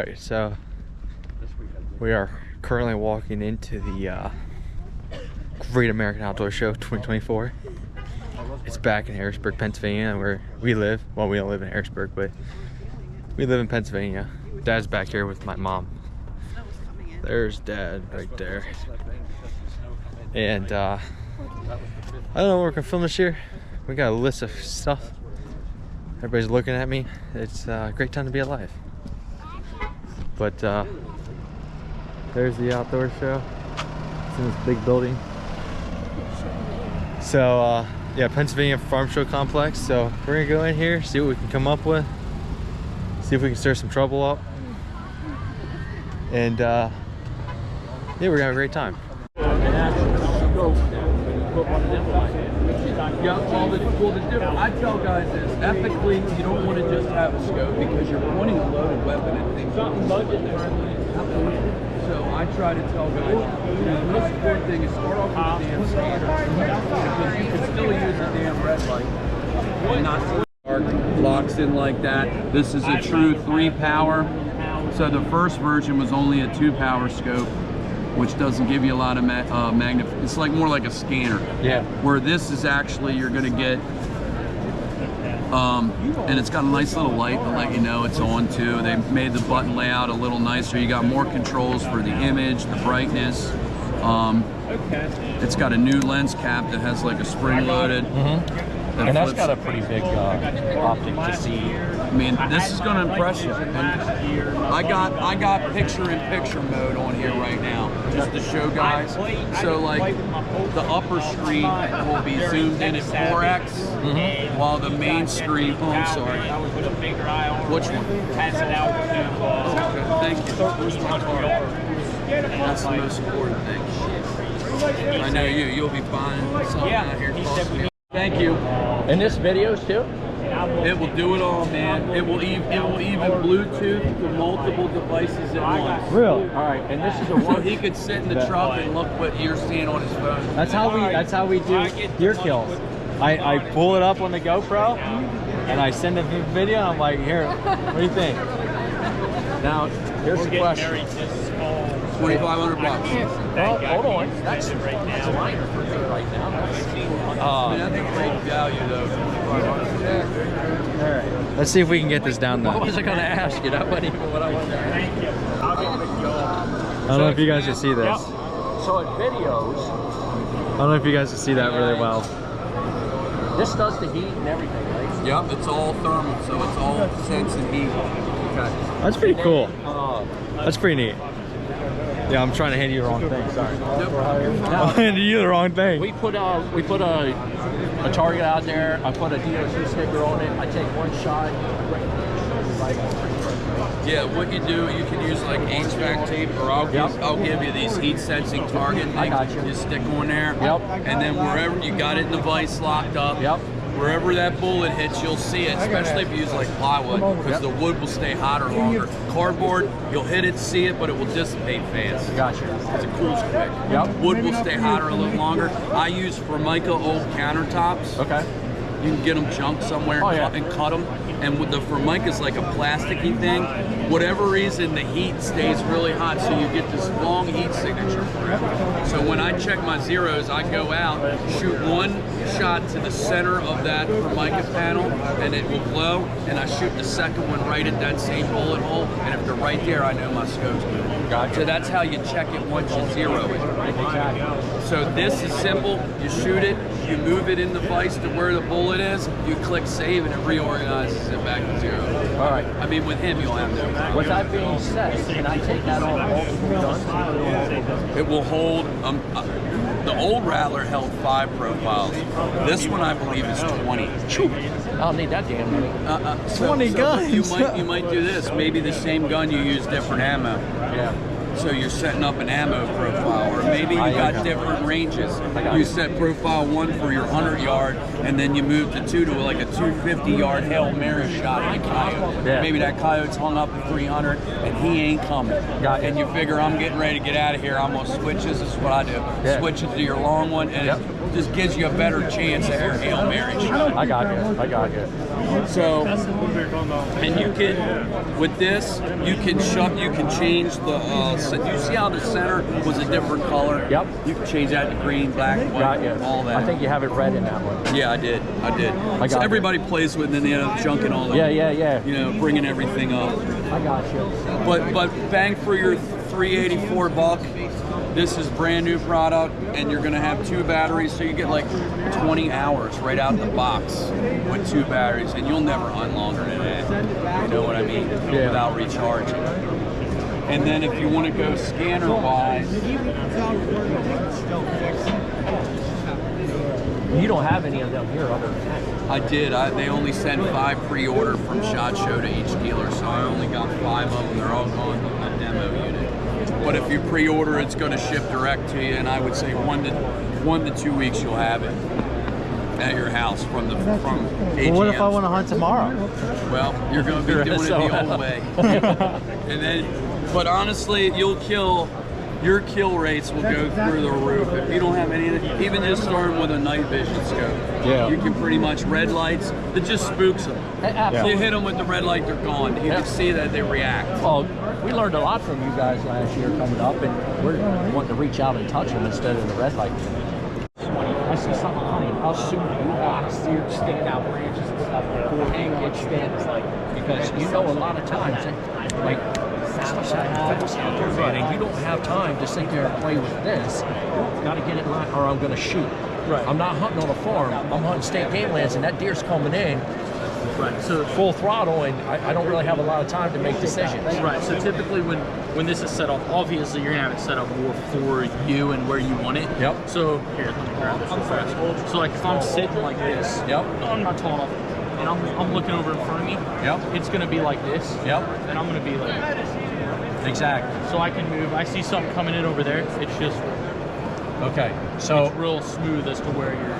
Alright, so we are currently walking into the Great American Outdoor Show 2024. It's back in Harrisburg, Pennsylvania, where we live. Well, we don't live in Harrisburg, but we live in Pennsylvania. Dad's back here with my mom. There's Dad right there. And I don't know what we're gonna film this year. We got a list of stuff. Everybody's looking at me. It's a great time to be alive. But there's the outdoor show. It's in this big building. So yeah, Pennsylvania Farm Show Complex. So we're gonna go in here, see what we can come up with, see if we can stir some trouble up, and yeah, we're gonna have a great time. Yeah, well, the difference, I tell guys is, ethically, you don't want to just have a scope because you're pointing a loaded weapon at things. So I try to tell guys, you know, the most important thing is start off with the damn standard, because you can still use a damn red light and not dark locks in like that. This is a true 3-power. So the first version was only a 2-power scope, which doesn't give you a lot of magnification. It's like more like a scanner. Yeah. Where this is actually, you're gonna get, and it's got a nice little light to let you know it's on too. They made the button layout a little nicer. You got more controls for the image, the brightness. It's got a new lens cap that has like a spring-loaded. And that's got a pretty big optic to see. I mean, this is going to impress you. And I got picture-in-picture mode on here right now, just to show guys. So like, the upper screen will be zoomed in at 4x, while the main screen. Oh, I'm sorry. Which one? Okay, thank you. Where's my card? That's the most important thing. I know you'll be buying something out here. Thank you. And this videos too? It will do it all, man. It will even Bluetooth to multiple devices at once. Really? All right. And this is a So one. he could sit in the truck and look what you're seeing on his phone. That's how we do deer kills. I pull it up on the GoPro and I send him a video. And I'm like, here, what do you think? Now, here's the question. 2,500 bucks. Well, hold on. That's a minor for me right now. I mean, that's a great value, though. All right. Let's see if we can get this down What though. was I going to ask you? That wasn't even what I wanted to ask. I don't know if you guys can see this. So in videos, I don't know if you guys can see that really well. this does the heat and everything, right? Yep, it's all thermal, so it's all sense and heat. Okay. That's pretty cool. That's pretty neat. Yeah, I'm trying to hand you the wrong thing. Sorry. I handed you the wrong thing. We put a target out there. I put a DOC sticker on it. I take one shot. Yeah, what you do, you can use like HVAC tape, or I'll give you these heat sensing target things. I got you. You stick on there. Yep. And then wherever you got it in the vise locked up. Yep. Wherever that bullet hits, you'll see it, especially if you use like plywood, because the wood will stay hotter longer. Cardboard, you'll hit it, see it, but it will dissipate fast. Gotcha. Because it cools quick. Yep. Wood will stay hotter a little longer. I use Formica old countertops. Okay. You can get them junked somewhere and cut them. And with the Formica is like a plasticky thing. Whatever reason, the heat stays really hot, so you get this long heat signature forever. So when I check my zeros, I go out, shoot one shot to the center of that Formica panel, and it will glow. And I shoot the second one right at that same bullet hole. And if they're right there, I know my scope's good. Gotcha. So that's how you check it once you zero it. Exactly. So this is simple. You shoot it, you move it in the vise to where the bullet is, you click save, and it reorganizes it back to zero. All right. I mean, with him, you'll have no problem. With that being said, can I take that on multiple guns? It will hold, the old Rattler held 5 profiles. This one, I believe, is 20. I don't need that damn many. 20 guns. You might do this. Maybe the same gun, you use different ammo. Yeah. So you're setting up an ammo profile, or maybe you got different ranges. You set profile 1 for your 100-yard, and then you move to 2 to like a 250-yard Hail Mary shot at a coyote. Yeah. Maybe that coyote's hung up at 300, and he ain't coming. And you figure, I'm getting ready to get out of here. I'm gonna switch. This is what I do. Switch it to your long one, and it just gives you a better chance at your Hail Mary shot. I got you. So, and you can, with this, you can change the, you see how the center was a different color? Yep. You can change that to green, black, white, all that. I think you have it red in that one. Yeah, I did. So everybody plays with it, and then they end up junking all the, you know, bringing everything up. I got you. But bang for your $384. This is brand new product, and you're gonna have 2 batteries, so you get like 20 hours right out of the box with 2 batteries, and you'll never hunt longer than that. You know what I mean? Without recharging. And then if you want to go scanner-wise, you don't have any of them here other than that. I did. They only sent 5 pre-order from SHOT Show to each dealer, so I only got 5 of them. They're all going to the demo unit. But if you pre-order, it's going to ship direct to you, and I would say 1 to 2 weeks you'll have it at your house from AGM. Well, what if I want to hunt tomorrow? Well, you're going to be doing it the old way. And then, but honestly, your kill rates will go through the roof if you don't have any. Even just starting with a night vision scope, you can pretty much red lights. It just spooks them. Absolutely. You hit them with the red light, they're gone. You can see that they react. Well, we learned a lot from you guys last year coming up, and we're wanting to reach out and touch them instead of the red light. I see something coming. How soon do you want to see it stick out branches and stuff before it stands? Because you know a lot of times, like, stuff's fast out there, man, and you don't have time to sit there and play with this. Got to get it lined, or I'm going to shoot. Right. I'm not hunting on a farm. I'm hunting state game lands, and that deer's coming in. Right. So full throttle, and I don't really have a lot of time to make decisions. Right. So typically, when this is set up, obviously you're gonna have it set up more for you and where you want it. Yep. So here, let me grab this real fast. So like if I'm sitting like this, I'm not tall enough, and I'm looking over in front of me. It's gonna be like this. And I'm gonna be like. Exactly. So I can move. I see something coming in over there. It's just. Okay. So it's real smooth as to where you're,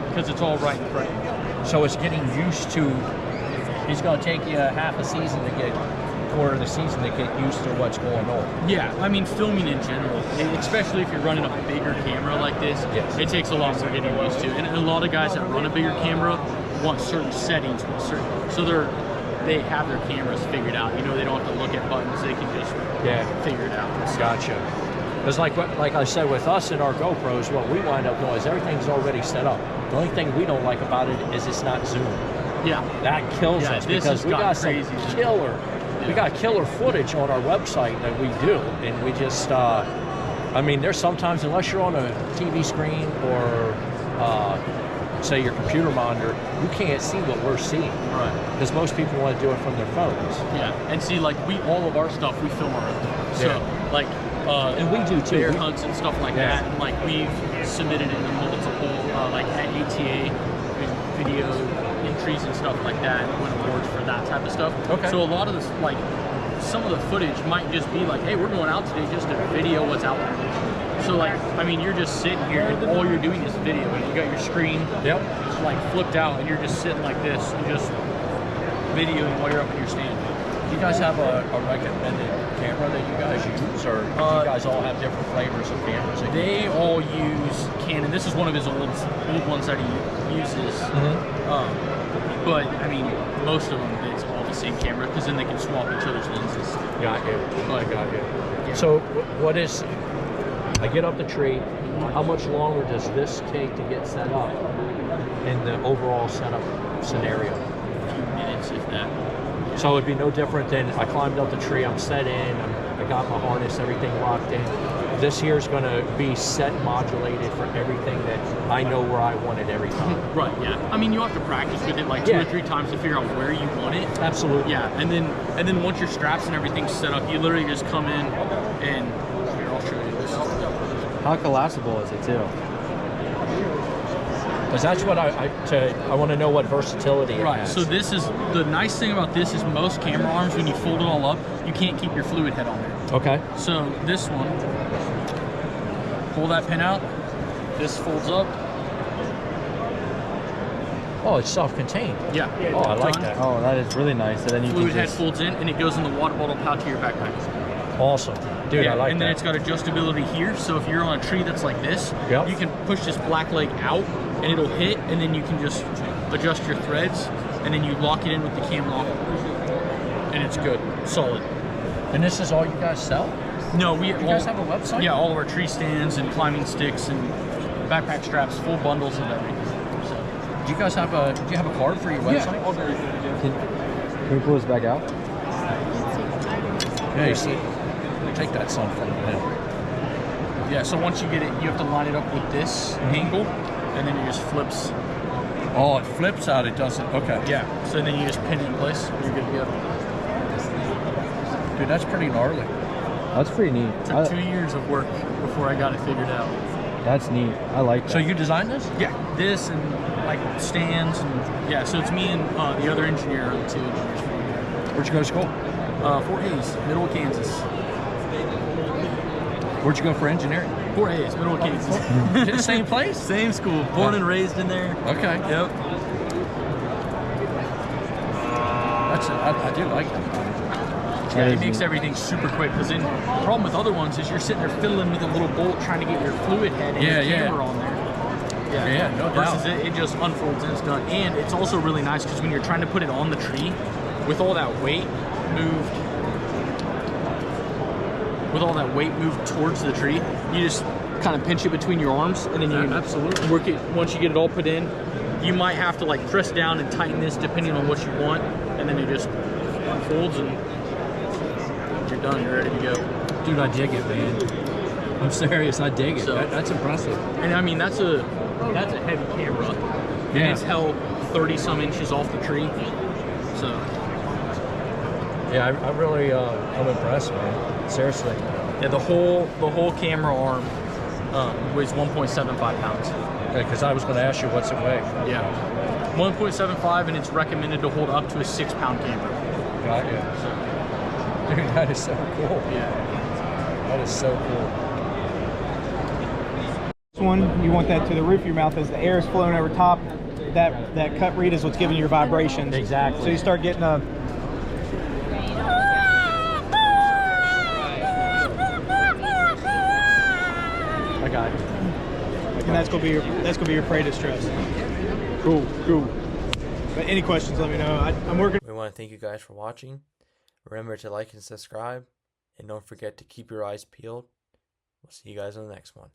because it's all right in front of you. So it's getting used to. It's going to take you half a season to get, quarter of the season to get used to what's going on. Yeah, I mean filming in general, especially if you're running a bigger camera like this, it takes a lot more getting used to. And a lot of guys that run a bigger camera want certain settings, so they have their cameras figured out. You know, they don't have to look at buttons; they can just figure it out. Gotcha. Because like I said with us and our GoPros, what we wind up doing is everything's already set up. The only thing we don't like about it is it's not zoomed. Yeah. That kills us because we got some killer. We got killer footage on our website that we do, and we just. I mean, there's sometimes unless you're on a TV screen or say your computer monitor, you can't see what we're seeing. Right. Because most people want to do it from their phones. Yeah. And see, like all of our stuff, we film our own. So like. And we do too. Bear hunts and stuff like that. And like we've submitted it to multiple, like at ATA, video entries and stuff like that, and win awards for that type of stuff. Okay. So a lot of this, like, some of the footage might just be like, hey, we're going out today just to video what's out there. So like, I mean, you're just sitting here and all you're doing is video. And you got your screen, just like flipped out, and you're just sitting like this and just videoing while you're up in your stand. Do you guys have a recommended camera that you guys use, or do you guys all have different flavors of cameras? They all use Canon. This is one of his old ones that he uses. But I mean, most of them, it's all the same camera because then they can swap each other's lenses. Got you. I got you. Yeah. So what is? I get up the tree. How much longer does this take to get set up in the overall setup scenario? A few minutes, if that. So it'd be no different than I climbed up the tree, I'm set in, I got my harness, everything locked in. This here is going to be set modulated for everything that I know where I want it every time. Right, yeah. I mean, you have to practice with it like 2 or 3 times to figure out where you want it. Absolutely. Yeah, and then once your straps and everything's set up, you literally just come in and here, I'll show you this. How collapsible is it too? Because that's what I want to know what versatility it has. So this is, the nice thing about this is most camera arms, when you fold it all up, you can't keep your fluid head on there. Okay. So this one, pull that pin out, this folds up. Oh, it's self-contained. Yeah. Oh, I like that. Oh, that is really nice. And then you Fluid can head just... folds in, and it goes in the water bottle pouch of your backpack. Awesome. Dude, Yeah, I like and that. then it's got adjustability here, so if you're on a tree that's like this, Yep. you can push this black leg out, and it'll hit, and then you can just adjust your threads, and then you lock it in with the cam lock, and it's good, solid. And this is all you guys sell? No, you guys have a website? Yeah, all of our tree stands and climbing sticks and backpack straps, full bundles of everything. So, Do you guys have a card for your website? Can we pull this back out? Yeah, you see. Take that son from me. yeah, so once you get it, you have to line it up with this angle, and then it just flips. Oh, it flips out. It doesn't. Okay. Yeah, so then you just pin it in place, and you're good to go. Dude, that's pretty gnarly. That's pretty neat. It took 2 years of work before I got it figured out. That's neat. I like that. So you designed this? Yeah, this and like stands and yeah. So it's me and the other engineer are the two engineers. Where'd you go to school? Fort Hays, middle of Kansas. Where'd you go for engineering? Fort Hays, middle of Kansas. Same place? Same school. Born and raised in there. Okay. Yep. I do like that. Yeah, it makes everything super quick. Because then the problem with other ones is you're sitting there fiddling with a little bolt trying to get your fluid head and your camera on there. Yeah, no doubt. Versus it just unfolds and it's done. And it's also really nice because when you're trying to put it on the tree, with all that weight moved towards the tree, you just kind of pinch it between your arms, and then you absolutely work it. Once you get it all put in, you might have to like press down and tighten this depending on what you want, and then it just unfolds and you're done. You're ready to go. Dude, I dig it, man. I'm serious. I dig it. So, That's impressive. And I mean, that's a heavy camera, and it's held 30 some inches off the tree. So yeah, I really I'm impressed, man. Seriously. yeah, the whole camera arm weighs 1.75 pounds. Because I was going to ask you what's it weigh. Yeah, 1.75, and it's recommended to hold up to a 6-pound camera. Got you. Dude, that is so cool. Yeah, That is so cool. This one, you want that to the roof of your mouth as the air is flowing over top. That cut reed is what's giving your vibrations. Exactly. So you start getting a... I got it. And that's gonna be your prey distress. Cool. But any questions, let me know. I'm working. We want to thank you guys for watching. Remember to like and subscribe. And don't forget to keep your eyes peeled. We'll see you guys on the next one.